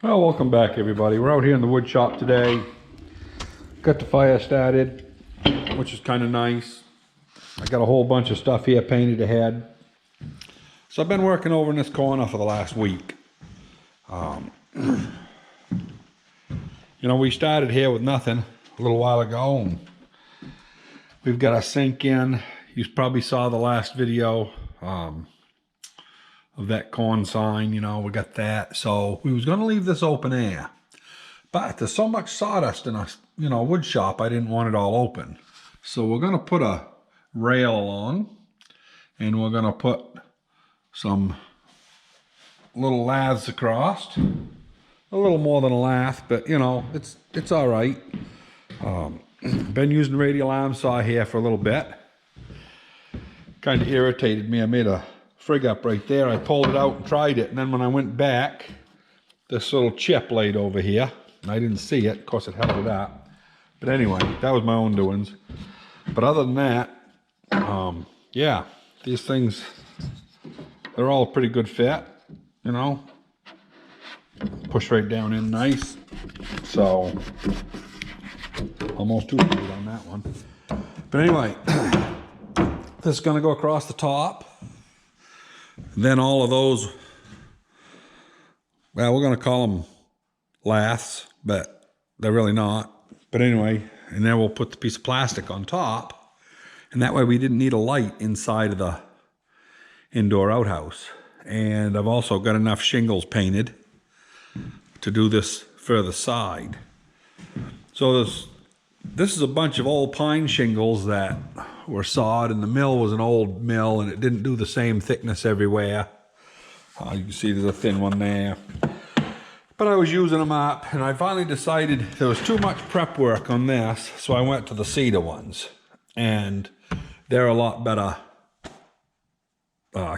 Well, welcome back everybody. We're out here in the wood shop today. Got the fire started, which is kind of nice. I got a whole bunch of stuff here painted ahead. So I've been working over in this corner for the last week. We started here with nothing a little while ago. And we've got a sink in. You probably saw the last video of that corn sign, we got that. So we was going to leave this open air, but there's so much sawdust in a wood shop, I didn't want it all open. So we're going to put a rail along, and we're going to put some little laths across. A little more than a lath, but it's all right. Been using radial arm saw here for a little bit. Kind of irritated me. I made a frig up right there. I pulled it out and tried it, and then when I went back, this little chip laid over here. I didn't see it. Of course, it held it up. But anyway, that was my own doings. But other than that, yeah, these things, they're all a pretty good fit, Push right down in nice. So, almost 2 feet on that one. But anyway, this is going to go across the top. Then all of those, well, we're going to call them laths, but they're really not. But anyway, and then we'll put the piece of plastic on top, and that way we didn't need a light inside of the indoor outhouse. And I've also got enough shingles painted to do this further side. So this is a bunch of old pine shingles that were sawed, and the mill was an old mill, and it didn't do the same thickness everywhere. You can see there's a thin one there. But I was using them up, and I finally decided there was too much prep work on this, so I went to the cedar ones. And they're a lot better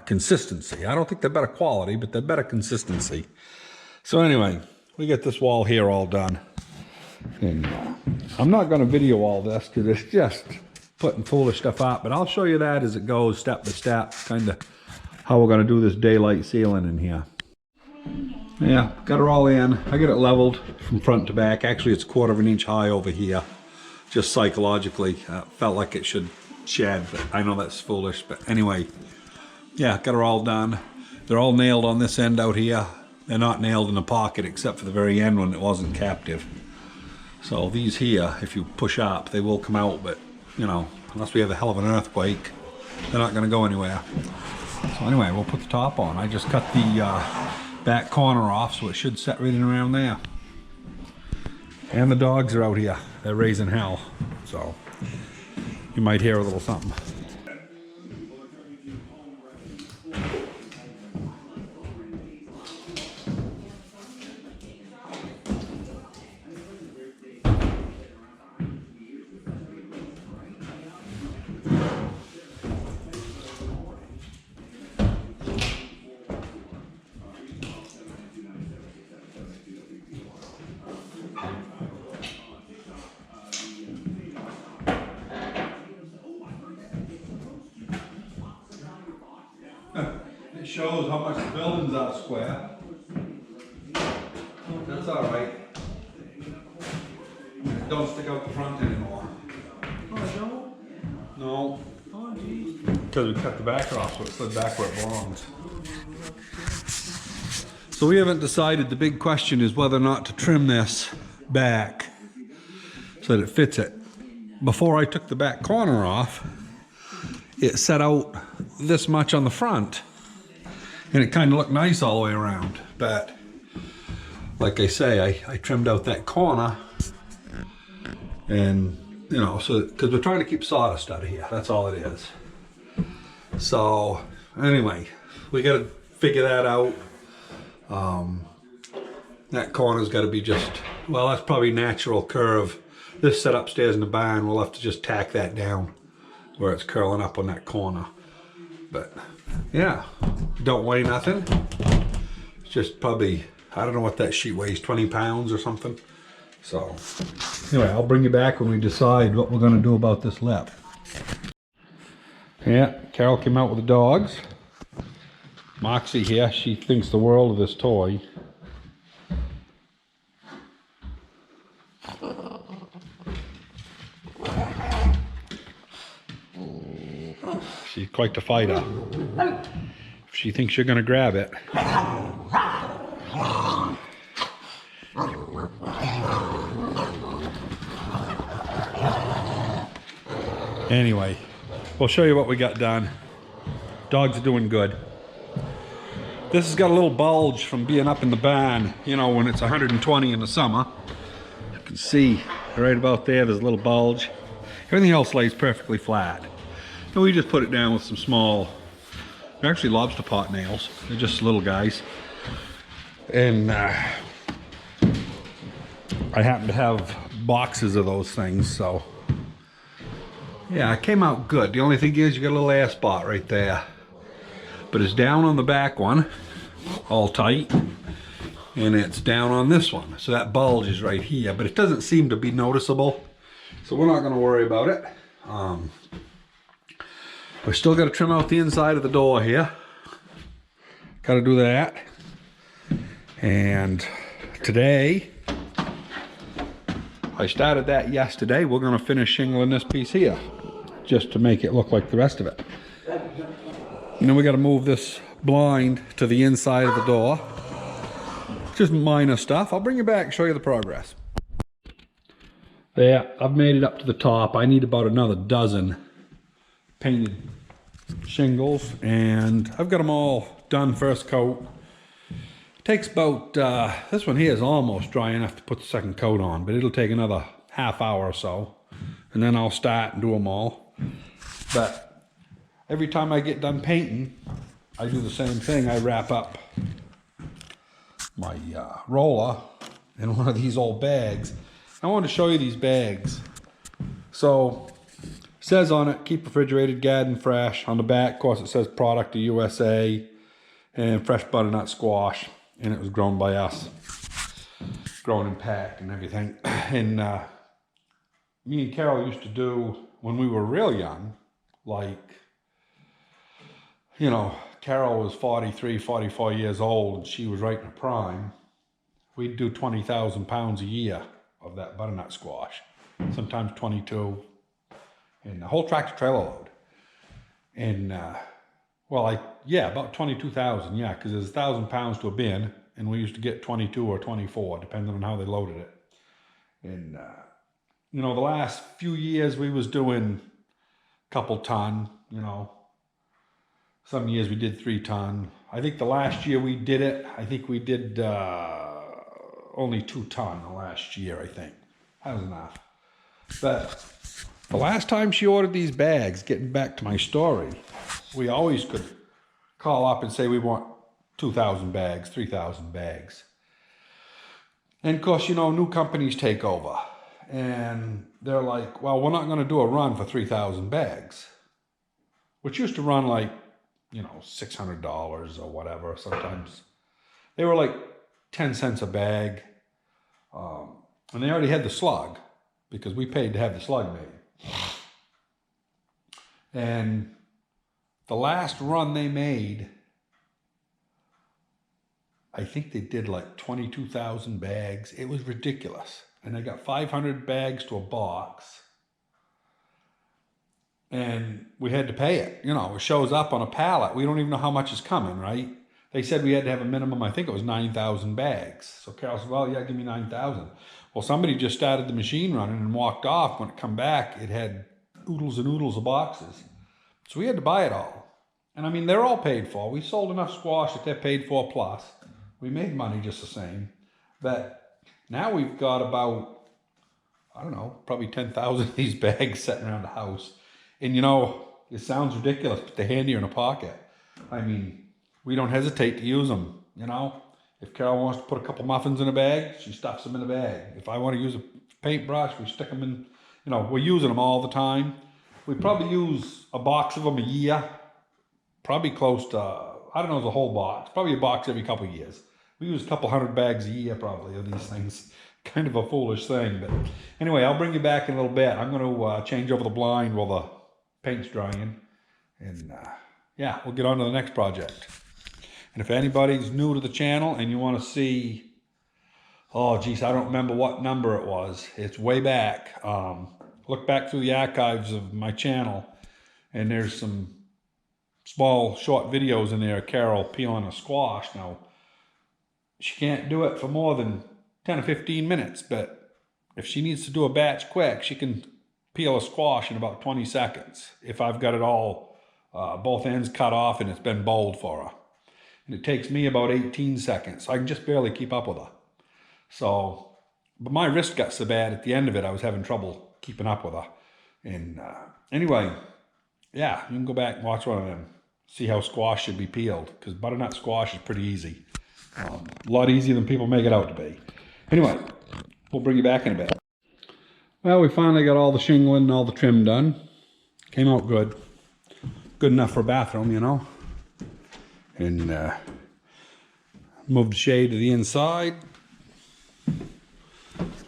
consistency. I don't think they're better quality, but they're better consistency. So anyway, we get this wall here all done. And I'm not going to video all this because it's just putting foolish stuff up, but I'll show you that as it goes step by step, kind of how we're going to do this daylight ceiling in here. Yeah, got her all in. I got it leveled from front to back. Actually, it's 1/4 of an inch high over here. Just psychologically, felt like it should shed, but I know that's foolish. But anyway, yeah, got her all done. They're all nailed on this end out here. They're not nailed in the pocket except for the very end when it wasn't captive. So these here, if you push up, they will come out, but unless we have a hell of an earthquake, they're not going to go anywhere. So anyway, we'll put the top on. I just cut the back corner off, so it should set right in around there. And the dogs are out here. They're raising hell. So you might hear a little something. It shows how much the buildings are square. That's all right. Don't stick out the front anymore. Oh, I don't? No. Oh, geez. Because we cut the back off, so it slid back where it belongs. So we haven't decided. The big question is whether or not to trim this back so that it fits it. Before I took the back corner off, it set out this much on the front. And it kind of looked nice all the way around. But like I say, I trimmed out that corner. And, so, because we're trying to keep sawdust out of here. That's all it is. So, anyway, we got to figure that out. That corner's got to be just, well, that's probably natural curve. This set upstairs in the barn, we'll have to just tack that down where it's curling up on that corner. But yeah, don't weigh nothing. It's just probably, I don't know what that sheet weighs, 20 pounds or something. So anyway, I'll bring you back when we decide what we're going to do about this lip. Yeah, Carol came out with the dogs. Moxie here, she thinks the world of this toy. She's quite the fighter. If she thinks you're gonna grab it. Anyway, we'll show you what we got done. Dogs are doing good. This has got a little bulge from being up in the barn, you know, when it's 120 in the summer. You can see right about there, there's a little bulge. Everything else lays perfectly flat. And we just put it down with some small, they're actually lobster pot nails. They're just little guys. And I happen to have boxes of those things, so. Yeah, it came out good. The only thing is you got a little air spot right there. But it's down on the back one, all tight, and it's down on this one. So that bulge is right here, but it doesn't seem to be noticeable. So we're not gonna worry about it. We still gotta trim out the inside of the door here. Gotta do that. And today, I started that yesterday. We're gonna finish shingling this piece here, just to make it look like the rest of it. And then we got to move this blind to the inside of the door. Just minor stuff. I'll bring you back and show you the progress. There, I've made it up to the top. I need about another dozen painted shingles, and I've got them all done first coat. It takes about, this one here is almost dry enough to put the second coat on, but it'll take another half hour or so, and then I'll start and do them all. But every time I get done painting, I do the same thing. I wrap up my roller in one of these old bags. I wanted to show you these bags. So, it says on it, keep refrigerated, garden fresh. On the back, of course, it says product of USA and fresh butternut squash. And it was grown by us. Grown and packed and everything. And me and Carol used to do, when we were real young, like, you know, Carol was 43, 44 years old, and she was right in her prime. We'd do 20,000 pounds a year of that butternut squash, sometimes 22, and the whole tractor trailer load. And, well, yeah, about 22,000, yeah, because there's 1,000 pounds to a bin, and we used to get 22 or 24, depending on how they loaded it. And, you know, the last few years we was doing a couple ton, you know. Some years we did 3 ton. I think the last year we did it, I think we did only 2 ton the last year, I think. That was enough. But the last time she ordered these bags, getting back to my story, we always could call up and say we want 2,000 bags, 3,000 bags. And of course, you know, new companies take over. And they're like, well, we're not going to do a run for 3,000 bags. Which used to run like, you know, $600 or whatever. Sometimes they were like 10 cents a bag. And they already had the slug because we paid to have the slug made. And the last run they made, I think they did like 22,000 bags. It was ridiculous. And they got 500 bags to a box. And we had to pay it. You know, it shows up on a pallet. We don't even know how much is coming, right? They said we had to have a minimum, I think it was 9,000 bags. So Carol said, well, yeah, give me 9,000. Well, somebody just started the machine running and walked off. When it come back, it had oodles and oodles of boxes. So we had to buy it all. And I mean, they're all paid for. We sold enough squash that they're paid for plus. We made money just the same. But now we've got about, I don't know, probably 10,000 of these bags sitting around the house. And you know, it sounds ridiculous, but they're handy in a pocket. I mean, we don't hesitate to use them, you know. If Carol wants to put a couple muffins in a bag, she stuffs them in a bag. If I want to use a paintbrush, we stick them in, you know, we're using them all the time. We probably use a box of them a year. Probably close to, I don't know, the whole box. Probably a box every couple of years. We use a couple hundred bags a year probably of these things. Kind of a foolish thing, but anyway, I'll bring you back in a little bit. I'm going to change over the blind while the paint's drying. And yeah, we'll get on to the next project. And if anybody's new to the channel and you want to see, oh geez, I don't remember what number it was. It's way back. Look back through the archives of my channel and there's some small short videos in there of Carol peeling a squash. Now, she can't do it for more than 10 or 15 minutes, but if she needs to do a batch quick, she can peel a squash in about 20 seconds if I've got it all, both ends cut off and it's been bowled for her. And it takes me about 18 seconds. I can just barely keep up with her. So, but my wrist got so bad at the end of it, I was having trouble keeping up with her. And anyway, yeah, you can go back and watch one of them. See how squash should be peeled, because butternut squash is pretty easy. A lot easier than people make it out to be. Anyway, we'll bring you back in a bit. Well, we finally got all the shingling and all the trim done. Came out good. Good enough for a bathroom, you know. And moved the shade to the inside.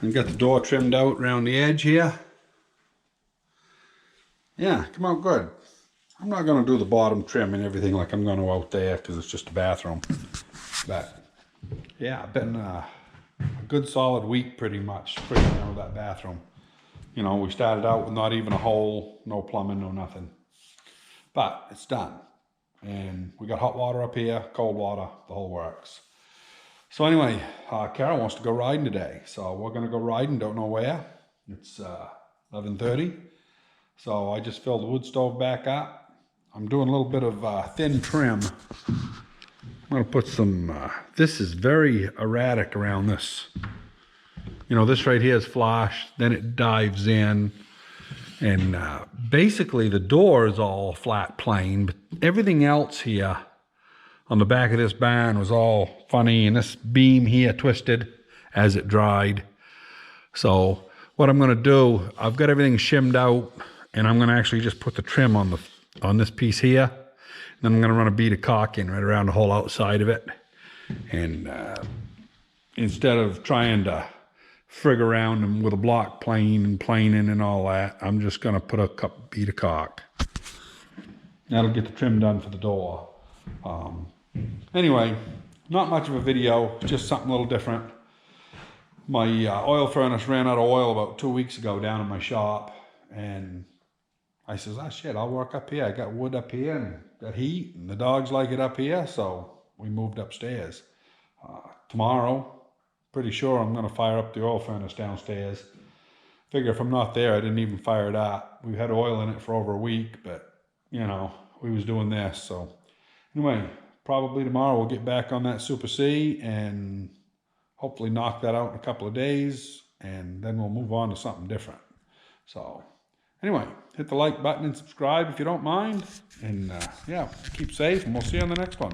And got the door trimmed out around the edge here. Yeah, come out good. I'm not going to do the bottom trim and everything like I'm going to out there because it's just a bathroom. But yeah, been a good solid week pretty much around with that bathroom. You know, we started out with not even a hole, no plumbing, no nothing. But it's done. And we got hot water up here, cold water, the whole works. So anyway, Carol wants to go riding today. So we're going to go riding, don't know where. It's 11:30. So I just filled the wood stove back up. I'm doing a little bit of thin trim. I'm going to put some, this is very erratic around this. You know, this right here is flush, then it dives in. And basically the door is all flat plane, but everything else here on the back of this barn was all funny, and this beam here twisted as it dried. So what I'm going to do, I've got everything shimmed out, and I'm going to actually just put the trim on this piece here. Then I'm going to run a bead of caulk in right around the whole outside of it. And instead of trying to frig around them with a block plane and planing and all that, I'm just going to put a bead of caulk. That'll get the trim done for the door. Anyway, not much of a video, just something a little different. My oil furnace ran out of oil about 2 weeks ago down in my shop, and I says, oh shit, I'll work up here. I got wood up here and got heat, and the dogs like it up here, so we moved upstairs. Tomorrow, pretty sure I'm going to fire up the oil furnace downstairs. Figure if I'm not there, I didn't even fire it up. We've had oil in it for over a week, but, you know, we was doing this, so. Anyway, probably tomorrow we'll get back on that Super C and hopefully knock that out in a couple of days, and then we'll move on to something different. So anyway, hit the like button and subscribe if you don't mind, and yeah, keep safe, and we'll see you on the next one.